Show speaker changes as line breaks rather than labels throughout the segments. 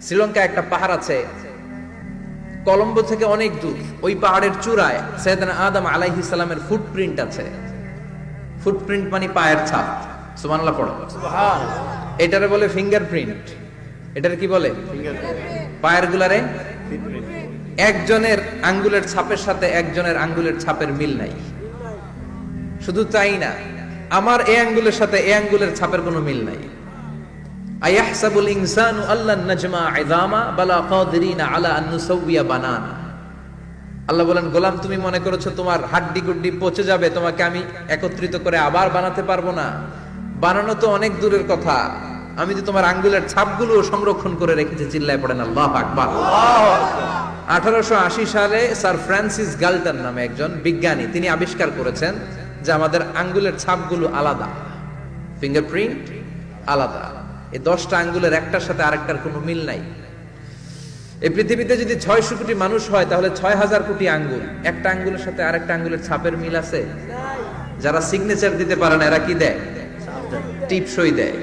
শ্রীলঙ্কা একটা পাহাড় আছে, কলম্বো থেকে অনেক দূর। ওই পাহাড়ের চূড়ায় সাইয়েদনা আদম আলাইহিস সালামের ফুটপ্রিন্ট আছে। ফুটপ্রিন্ট মানে পায়ের ছাপ। সুবহানাল্লাহ পড়ো। সুবহানাল্লাহ। এটারে বলে ফিঙ্গারপ্রিন্ট। এটার কি বলে? পায়ের গুলারে একজনের আঙ্গুলের ছাপের সাথে একজনের আঙ্গুলের ছাপের মিল নাই। শুধু তাই না, আমার এই আঙ্গুলের সাথে এই আঙ্গুলের ছাপের কোনো মিল নাই। আয়াহসাবুল ইনসানু আল্লান নাজমা ইযামা বালা কাদিরিনা আলা আন নুসাওয়িয়া বানানা। আল্লাহ বলেন, গোলাম তুমি মনে করেছো তোমার হাড্ডি গুড্ডি পচে যাবে, তোমাকে আমি একত্রিত করে আবার বানাতে পারবো না? বানানো তো অনেক দূরের কথা, আমি তো তোমার আঙ্গুলের ছাপগুলো সংরক্ষণ করে রেখেছি। চিল্লায় পড়েন আল্লাহু আকবার। 1880 সালে স্যার ফ্রান্সিস গাল্টন নামে একজন বিজ্ঞানী, তিনি আবিষ্কার করেছেন যে আমাদের আঙ্গুলের ছাপগুলো আলাদা, ফিঙ্গারপ্রিন্ট আলাদা। এই 10টা আঙ্গুলের একটার সাথে আরেকটার কোনো মিল নাই। এই পৃথিবীতে যদি 600 কোটি মানুষ হয় তাহলে 6000 কোটি আঙ্গুল, একটা আঙ্গুলের সাথে আরেকটা আঙ্গুলের ছাপের মিল আছে? যারা সিগনেচার দিতে পারে না এরা কি দেয়? টিপসই দেয়।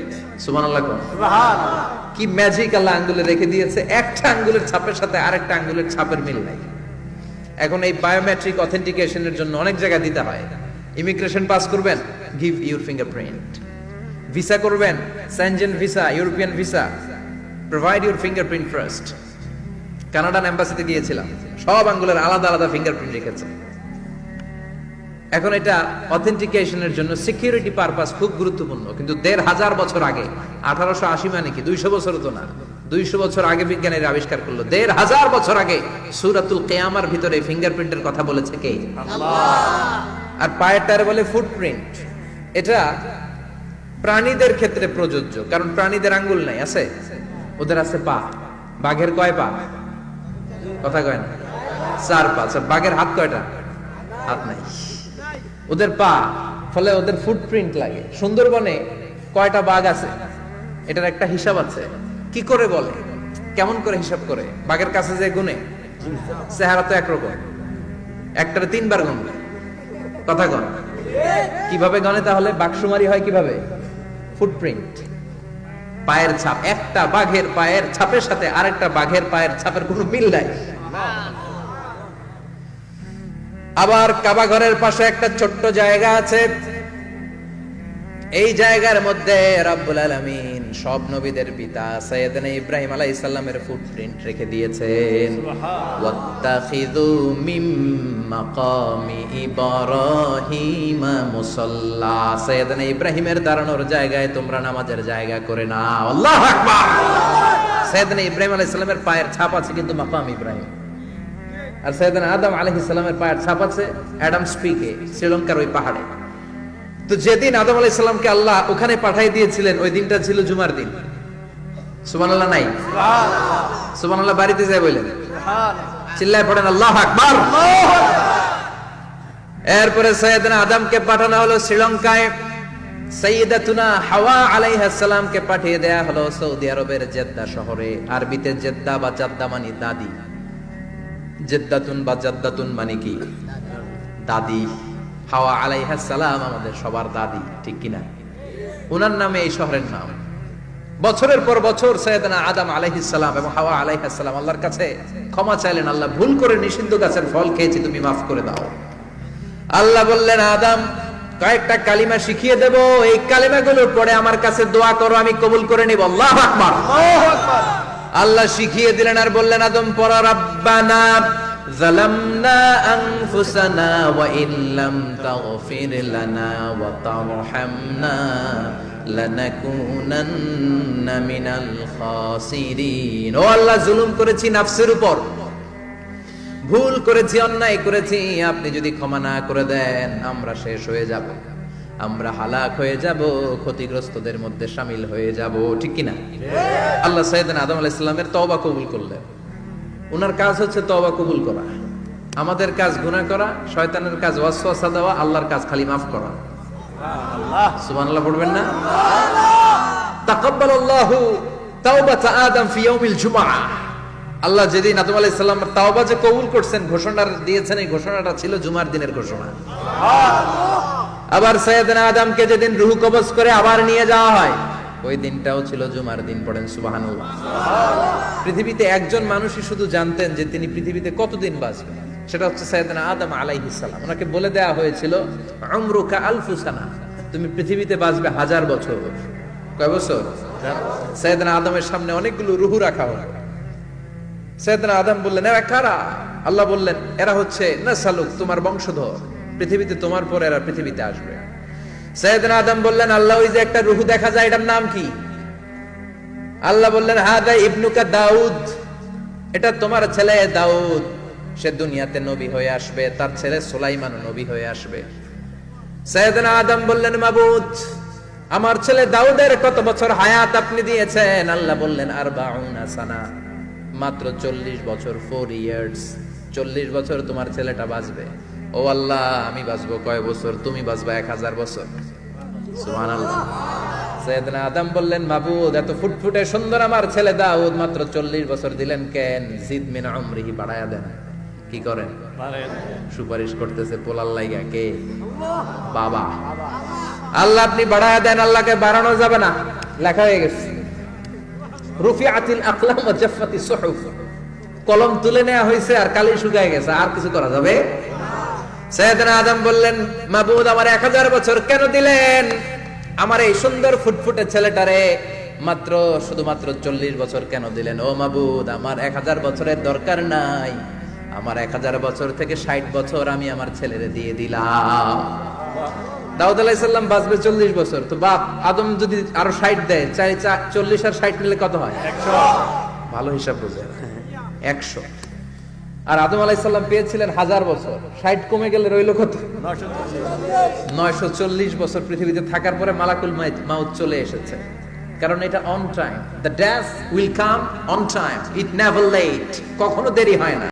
সুবহানাল্লাহ। সুবহানাল্লাহ। কি ম্যাজিক আল্লাহ আঙ্গুলে রেখে দিয়েছে, একটা আঙ্গুলের ছাপের সাথে আরেকটা আঙ্গুলের ছাপের মিল নাই। এখন এই বায়োমেট্রিক অথেন্টিকেশনের জন্য অনেক জায়গায় দিতে হয়। ইমিগ্রেশন পাস করবেন, গিভ ইউর ফিঙ্গারপ্রিন্ট। ভিসা করবেন, Schengen visa, European visa, provide your fingerprint first. Canadian এম্বাসিতে গিয়েছিলাম, সব আঙ্গুলের আলাদা আলাদা ফিঙ্গারপ্রিন্ট রেখেছে। এখন এটা অথেন্টিকেশনের জন্য সিকিউরিটি পারপাস খুব গুরুত্বপূর্ণ। কিন্তু 1500 বছর আগে, 1880 মানে কি 200 বছর তো না, 200 বছর আগে বিজ্ঞানীরা আবিষ্কার করলো। 1500 বছর আগে সূরাতুল কিয়ামার ভিতরে ফিঙ্গারপ্রিন্টের কথা বলেছে কে? আল্লাহ। আর পায়েরটার বলে ফুটপ্রিন্ট। এটা প্রাণীদের ক্ষেত্রে প্রযোজ্য, কারণ প্রাণীদের আঙ্গুল নাই, আছে? ওদের আছে পা। বাঘের কয় পা? কথা কয় না, 4 পা। বাঘের হাত কয়টা? হাত নাই, ওদের পা। ফলে ওদের ফুটপ্রিন্ট লাগে। সুন্দরবনে কয়টা বাঘ আছে এটার একটা হিসাব আছে। কি করে বলে, কেমন করে হিসাব করে? বাঘের কাছে যে গুনে, চেহারা তো একরকম, একটার 3 বার গুনবে। কথা কন, কিভাবে গনে তাহলে? বাঘসুমারি হয় কিভাবে? ফুটপ্রিন্ট, পায়ের ছাপ। একটা বাঘের পায়ের ছাপের সাথে আরেকটা বাঘের পায়ের ছাপের কোনো মিল নাই। আবার কাবা ঘরের পাশে একটা ছোট্ট জায়গা আছে, এই জায়গার মধ্যে রব্বুল আলামিন সব নবীদের পিতা সাইয়েদনা ইব্রাহিম আলাইহিস সালামের ফুটপ্রিন্ট রেখে দিয়েছেন। ওয়াত্তাখিযু মিম মাকামি ইব্রাহিম মুসাল্লা। সাইয়েদনা ইব্রাহিমের দাঁড়ানোর জায়গায় তোমরা নামাজের জায়গা করে নাও। আল্লাহু আকবার। সাইয়েদনা ইব্রাহিম আলাইহিস সালামের পায়ের ছাপ আছে কিন্তু মাকাম ইব্রাহিম। আর সাইয়েদনা আদম আলাইহিস সালামের পায়ের ছাপ আছে অ্যাডামস পিকে, শ্রীলঙ্কার ওই পাহাড়ে। তো যেদিন আদম আলাইহিস সালামকে আল্লাহ ওখানে পাঠিয়ে দিয়েছিলেন, ওই দিনটা ছিল জুমার দিন। সুবহানাল্লাহ নাই? সুবহানাল্লাহ। সুবহানাল্লাহ বাড়িতে যায় বলেন, সুবহানাল্লাহ। চিল্লায় পড়েন আল্লাহু আকবার। এরপরে সাইয়েদনা আদমকে পাঠানো হলো শ্রীলঙ্কায়, সাইয়্যিদাতুনা হাওয়া আলাইহিস সালামকে পাঠিয়ে দেয়া হলো সৌদি আরবের জেদ্দা শহরে। আরবিতে জেদ্দা বা জাদ্দা মানে দাদি। জেদ্দাতুন বা জাদ্দাতুন মানে কি? দাদি। হাওয়া আলাইহিস সালাম আমাদের সবার দাদি, ঠিক কিনা? ওনার নামে এই শহরের নাম। বছরের পর বছর সাইয়েদনা আদম আলাইহিস সালাম এবং হাওয়া আলাইহিস সালাম আল্লাহর কাছে ক্ষমা চাইলেন, আল্লাহ ভুল করে নিষিদ্ধ গাছের ফল খেয়েছি, তুমি মাফ করে দাও। আল্লাহ বললেন, আদম কয়েকটা কালিমা শিখিয়ে দেব, এই কালিমাগুলোর পরে আমার কাছে দোয়া করো, আমি কবুল করে নিব। আল্লাহু আকবার। আল্লাহু আকবার। আল্লাহ শিখিয়ে দিলেন আর বললেন, আদম পড়ো, রাব্বানা যালামনা আনফুসানা ওয়া ইল্লাম তাগফির লানা ওয়া তারহামনা লানাকুনান্না মিনাল খাসিরিন। ও আল্লাহ, জুলুম করেছি নাফসের উপর, ভুল করেছি, অন্যায় করেছি, আপনি যদি ক্ষমা না করে দেন আমরা শেষ হয়ে যাব, আমরা হালাক হয়ে যাব, ক্ষতিগ্রস্তদের মধ্যে শামিল হয়ে যাব, ঠিক কিনা? আল্লাহ সাইয়েদনা আদম আলাইহিস সালামের তওবা কবুল করলেন। ওনার কাজ হচ্ছে তওবা কবুল করা, আমাদের কাজ গুনাহ করা, শয়তানের কাজ ওয়াসওয়াসা দেওয়া, আল্লাহর কাজ খালি মাফ করা। সুবহানাল্লাহ। সুবহানাল্লাহ পড়বেন না? তাকাব্বালাল্লাহু তাওবাতা আদম ফি ইয়াউমিল জুমআহ। আল্লাহ যেদিন আদম আলাইহিস সালামের তাওবা যে কবুল করছেন, ঘোষণা দিয়েছেন, এই ঘোষণাটা ছিল জুমার দিনের ঘোষণা। সুবহানাল্লাহ। আবার সাইয়েদনা আদমকে যেদিন রূহ কবজ করে আবার নিয়ে যাওয়া হয়, ওই দিনটাও ছিল জুমার দিন, পড়েন সুবহানাল্লাহ। পৃথিবীতে একজন মানুষই শুধু জানতেন যে তিনি পৃথিবীতে কতদিন বাঁচবেন, সেটা হচ্ছে সাইয়েদনা আদম আলাইহিস সালাম। ওনাকে বলে দেয়া হয়েছিল উমরুকা আলফু সানা, তুমি পৃথিবীতে বাঁচবে 1000 বছর। কয় বছর? সাইয়েদনা আদমের সামনে অনেকগুলো রুহু রাখা হলো। সাইয়েদনা আদম বললেন, এরা কারা? আল্লাহ বললেন, এরা হচ্ছে নাসালুক, তোমার বংশধর, পৃথিবীতে তোমার পরে এরা পৃথিবীতে আসবে। সাইয়েদনা আদম বললেন, আল্লাহ ওই যে একটা রুহু দেখা যায়, এটার নাম কি? আল্লাহ বললেন, হাদা ইবনুকা দাউদ, এটা তোমার ছেলে দাউদ, সে দুনিয়াতে নবী হয়ে আসবে, তার ছেলে সুলাইমান নবী হয়ে আসবে। সাইয়েদনা আদম বললেন, মাবুদ, আমার ছেলে দাউদের কত বছর হায়াত আপনি দিয়েছেন? আল্লাহ বললেন, 40 সানা, মাত্র 40 বছর, 4 ইয়ার্স, 40 বছর তোমার ছেলেটা বাঁচবে। ও আল্লাহ, আমি বাঁচবো কয় বছর? তুমি বাঁচবা 1000 বছর। সুবহানাল্লাহ। সাইয়েদনা আদম বললেন, মাবুদ, এত ফুটফুটে সুন্দর আমার ছেলে দাউদ, মাত্র 40 বছর দিলেন কেন? জিদ মিন উমরিহি, বাড়ায়া দেন। কি করেন? সুপারিশ করতেছে পোলার লাইগা কে? বাবা। আল্লাহ আপনি বাড়ায়া দেন। আল্লাহকে বাড়ানো যাবে না, লেখা হয়ে গেছে। রুফিআতিল আকলাম ওয়া জাফফাতিস সুহুফ, কলম তুলে নেওয়া হয়েছে আর কালি শুকায় গেছে, আর কিছু করা যাবে? সাইয়েদনা আদম বললেন, মাবুদ, আমার 1000 বছর কেন দিলেন? আমার এই সুন্দর ফুটফুটে ছেলেটারে মাত্র শুধুমাত্র 40 বছর কেন দিলেন? ও মাবুদ, আমার 1000 বছরের দরকার নাই, আমার 1000 বছর থেকে 60 বছর আমি আমার ছেলেরে দিয়ে দিলাম। দাউদ আলাইহিস সালাম বাঁচবে 40 বছর, তো বাপ আদম যদি আরো 60 দেয়, 40 আর 60 মিলে কত হয়? 100। ভালো হিসাব বুঝে, 100। আর আদম আলাইহিস সালাম পেয়েছিলেন 1000 বছর, 60 কমে গেলে রইল কত? 940 বছর পৃথিবীতে থাকার পরে মালাকুল মাউত চলে এসেছে। কারণ এটা on time, the death will come on time, it never late, কখনো দেরি হয় না।